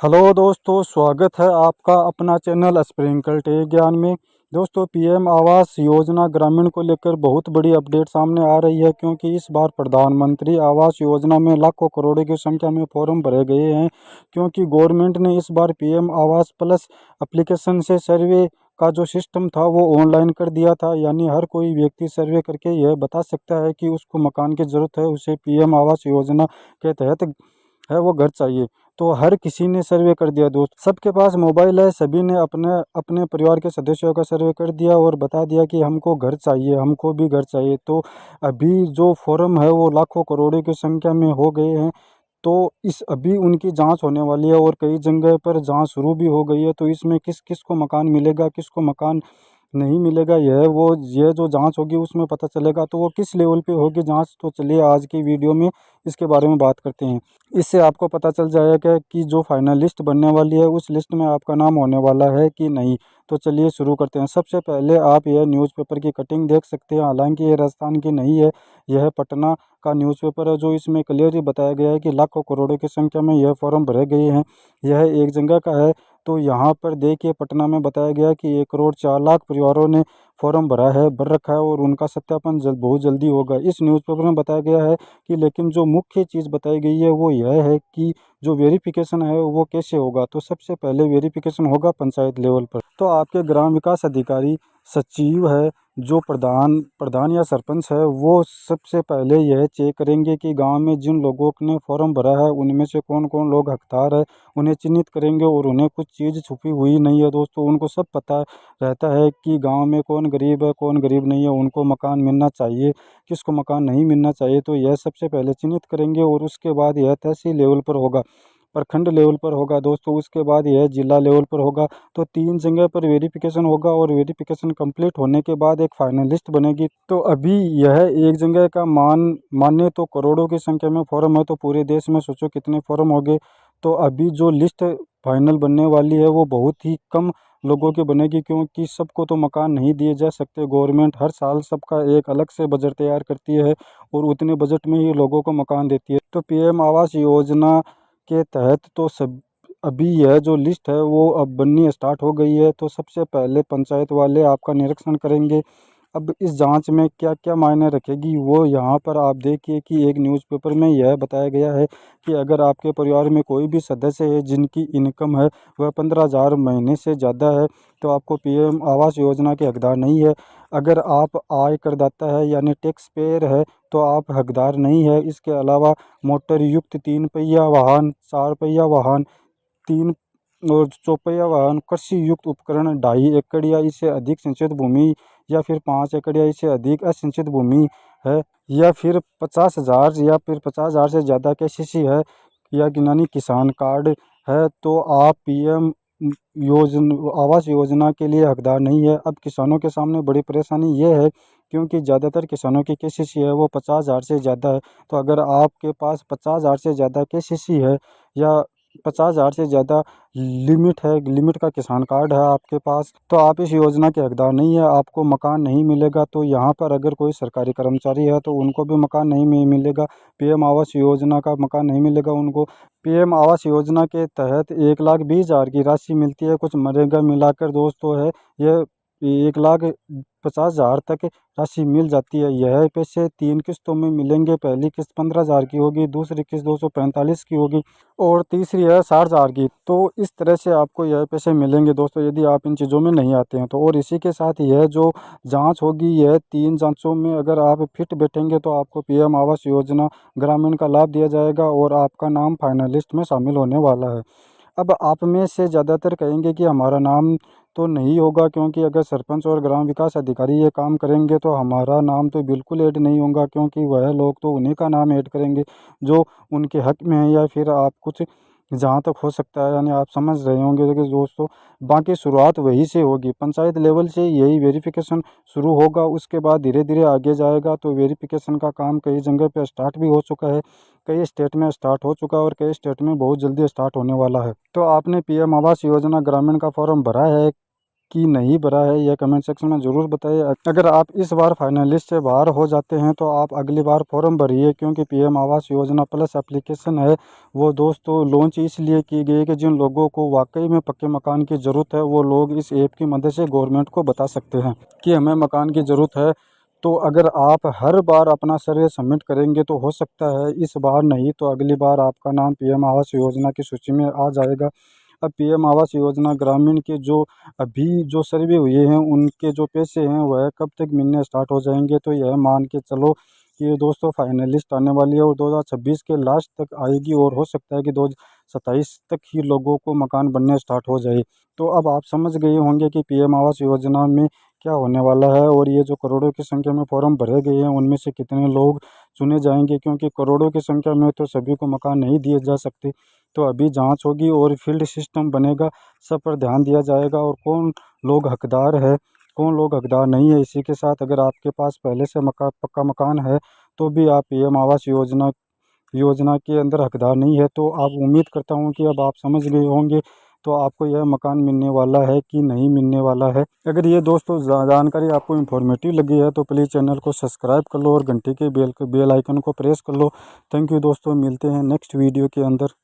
Hello दोस्तों, स्वागत है आपका अपना चैनल स्प्रिंकल टेक ज्ञान में। दोस्तों, पीएम आवास योजना ग्रामीण को लेकर बहुत बड़ी अपडेट सामने आ रही है, क्योंकि इस बार प्रधानमंत्री आवास योजना में लाखों करोड़ों की संख्या में फॉर्म भरे गए हैं। क्योंकि गवर्नमेंट ने इस बार पीएम आवास प्लस एप्लीकेशन से सर्वे का जो सिस्टम था वो ऑनलाइन कर दिया था। यानी हर कोई व्यक्ति सर्वे करके यह बता सकता है कि उसको मकान की ज़रूरत है, उसे पीएम आवास योजना के तहत है वो घर चाहिए। तो हर किसी ने सर्वे कर दिया दोस्त, सबके पास मोबाइल है, सभी ने अपने अपने परिवार के सदस्यों का सर्वे कर दिया और बता दिया कि हमको घर चाहिए, हमको भी घर चाहिए। तो अभी जो फॉर्म है वो लाखों करोड़ों की संख्या में हो गए हैं। तो इस अभी उनकी जांच होने वाली है और कई जगह पर जांच शुरू भी हो गई है। तो इसमें किस किस को मकान मिलेगा, किसको मकान नहीं मिलेगा, ये जो जांच होगी उसमें पता चलेगा। तो वो किस लेवल पे होगी जांच, तो चलिए आज की वीडियो में इसके बारे में बात करते हैं। इससे आपको पता चल जाएगा कि जो फाइनल लिस्ट बनने वाली है उस लिस्ट में आपका नाम होने वाला है कि नहीं। तो चलिए शुरू करते हैं। सबसे पहले आप यह न्यूज़पेपर की कटिंग देख सकते हैं। हालांकि ये राजस्थान की नहीं है, यह पटना का न्यूज़पेपर है, जो इसमें क्लियर ही बताया गया है कि लाखों करोड़ों की संख्या में यह फॉर्म भरे गए हैं। यह एक जगह का है। तो यहाँ पर देखिए, पटना में बताया गया कि 1 करोड़ 4 लाख परिवारों ने फॉर्म भर रखा है और उनका सत्यापन बहुत जल्दी होगा। इस न्यूज़पेपर में बताया गया है कि लेकिन जो मुख्य चीज़ बताई गई है वो यह है कि जो वेरिफिकेशन है वो कैसे होगा। तो सबसे पहले वेरिफिकेशन होगा पंचायत लेवल पर। तो आपके ग्राम विकास अधिकारी, सचिव है, जो प्रधान प्रधान या सरपंच है, वो सबसे पहले यह चेक करेंगे कि गांव में जिन लोगों ने फॉर्म भरा है उनमें से कौन कौन लोग हकदार है। उन्हें चिन्हित करेंगे और उन्हें कुछ चीज़ छुपी हुई नहीं है दोस्तों, उनको सब पता रहता है कि गांव में कौन गरीब है कौन गरीब नहीं है, उनको मकान मिलना चाहिए, किसको मकान नहीं मिलना चाहिए। तो यह सबसे पहले चिन्हित करेंगे और उसके बाद यह तहसील लेवल पर होगा, प्रखंड लेवल पर होगा दोस्तों, उसके बाद यह जिला लेवल पर होगा। तो 3 जगह पर वेरिफिकेशन होगा और वेरिफिकेशन कंप्लीट होने के बाद एक फाइनल लिस्ट बनेगी। तो अभी यह एक जगह का माने तो करोड़ों की संख्या में फॉर्म है, तो पूरे देश में सोचो कितने फॉर्म हो गए। तो अभी जो लिस्ट फाइनल बनने वाली है वो बहुत ही कम लोगों की बनेगी, क्योंकि सबको तो मकान नहीं दिए जा सकते। गवर्नमेंट हर साल सबका एक अलग से बजट तैयार करती है और उतने बजट में ही लोगों को मकान देती है। तो पीएम आवास योजना के तहत तो सब अभी यह जो लिस्ट है वो अब बननी स्टार्ट हो गई है। तो सबसे पहले पंचायत वाले आपका निरीक्षण करेंगे। अब इस जांच में क्या क्या मायने रखेगी वो यहाँ पर आप देखिए कि एक न्यूज़पेपर में यह बताया गया है कि अगर आपके परिवार में कोई भी सदस्य है जिनकी इनकम है वह 15,000 महीने से ज़्यादा है, तो आपको पीएम आवास योजना के हकदार नहीं है। अगर आप आय करदाता है यानी टैक्स पेयर है तो आप हकदार नहीं है। इसके अलावा मोटर युक्त 3 पहिया वाहन, 4 पहिया वाहन, तीन और चौपहिया वाहन, कृषि युक्त उपकरण, 2.5 एकड़ या इससे अधिक सिंचित भूमि, या फिर 5 एकड़ या इससे अधिक असिंचित भूमि है, या फिर 50,000 या फिर 50,000 से ज़्यादा केसीसी है, या यानी किसान कार्ड है, तो आप पीएम आवास योजना के लिए हकदार नहीं है। अब किसानों के सामने बड़ी परेशानी ये है, क्योंकि ज़्यादातर किसानों की केसीसी है वो 50,000 से ज़्यादा है। तो अगर आपके पास 50,000 से ज़्यादा केसीसी है या 50,000 से ज़्यादा लिमिट है, लिमिट का किसान कार्ड है आपके पास, तो आप इस योजना के हकदार नहीं है, आपको मकान नहीं मिलेगा। तो यहाँ पर अगर कोई सरकारी कर्मचारी है तो उनको भी मकान नहीं मिलेगा, पीएम आवास योजना का मकान नहीं मिलेगा उनको। पीएम आवास योजना के तहत 1,20,000 की राशि मिलती है, कुछ मनरेगा मिलाकर दोस्तों है यह 1,50,000 तक राशि मिल जाती है। यह पैसे 3 किस्तों में मिलेंगे। पहली किस्त 15,000 की होगी, दूसरी किस्त 245 की होगी और तीसरी है 60,000 की। तो इस तरह से आपको यह पैसे मिलेंगे दोस्तों, यदि आप इन चीज़ों में नहीं आते हैं तो। और इसी के साथ यह जो जांच होगी, यह 3 जांचों में अगर आप फिट बैठेंगे तो आपको पीएम आवास योजना ग्रामीण का लाभ दिया जाएगा और आपका नाम फाइनल लिस्ट में शामिल होने वाला है। अब आप में से ज़्यादातर कहेंगे कि हमारा नाम तो नहीं होगा, क्योंकि अगर सरपंच और ग्राम विकास अधिकारी ये काम करेंगे तो हमारा नाम तो बिल्कुल ऐड नहीं होगा, क्योंकि वह लोग तो उन्हीं का नाम ऐड करेंगे जो उनके हक में है। या फिर आप कुछ जहाँ तक हो सकता है, यानी आप समझ रहे होंगे कि दोस्तों, बाकी शुरुआत वहीं से होगी, पंचायत लेवल से यही वेरिफिकेशन शुरू होगा। उसके बाद धीरे धीरे आगे जाएगा। तो वेरिफिकेशन का काम कई जगह पे स्टार्ट भी हो चुका है, कई स्टेट में स्टार्ट हो चुका है और कई स्टेट में बहुत जल्दी स्टार्ट होने वाला है। तो आपने पीएम आवास योजना ग्रामीण का फॉर्म भरा है कि नहीं भरा है, यह कमेंट सेक्शन में ज़रूर बताइए। अगर आप इस बार फाइनलिस्ट से बाहर हो जाते हैं तो आप अगली बार फॉर्म भरिए, क्योंकि PM Awas Yojana plus application है वो दोस्तों लॉन्च इसलिए की गई है कि जिन लोगों को वाकई में पक्के मकान की ज़रूरत है वो लोग इस ऐप की मदद से गवर्नमेंट को बता सकते हैं कि हमें मकान की ज़रूरत है। तो अगर आप हर बार अपना सर्वे सबमिट करेंगे तो हो सकता है इस बार नहीं तो अगली बार आपका नाम पीएम आवास योजना की सूची में आ जाएगा। अब पीएम आवास योजना ग्रामीण के जो अभी जो सर्वे हुए हैं उनके जो पैसे हैं वह कब तक मिलने स्टार्ट हो जाएंगे, तो यह मान के चलो कि ये दोस्तों फाइनलिस्ट आने वाली है और 2026 के लास्ट तक आएगी और हो सकता है कि 2027 तक ही लोगों को मकान बनने स्टार्ट हो जाए। तो अब आप समझ गए होंगे कि पीएम आवास योजना में क्या होने वाला है और ये जो करोड़ों की संख्या में फॉर्म भरे गए हैं उनमें से कितने लोग चुने जाएंगे, क्योंकि करोड़ों की संख्या में तो सभी को मकान नहीं दिए जा सकते। तो अभी जांच होगी और फील्ड सिस्टम बनेगा, सब पर ध्यान दिया जाएगा और कौन लोग हकदार है कौन लोग हकदार नहीं है। इसी के साथ अगर आपके पास पहले से पक्का मकान है तो भी आप पीएम आवास योजना के अंदर हकदार नहीं है। तो आप उम्मीद करता हूँ कि अब आप समझ गए होंगे तो आपको यह मकान मिलने वाला है कि नहीं मिलने वाला है। अगर ये दोस्तों जानकारी आपको इन्फॉर्मेटिव लगी है तो प्लीज़ चैनल को सब्सक्राइब कर लो और घंटी के बेल आइकन को प्रेस कर लो। थैंक यू दोस्तों, मिलते हैं नेक्स्ट वीडियो के अंदर।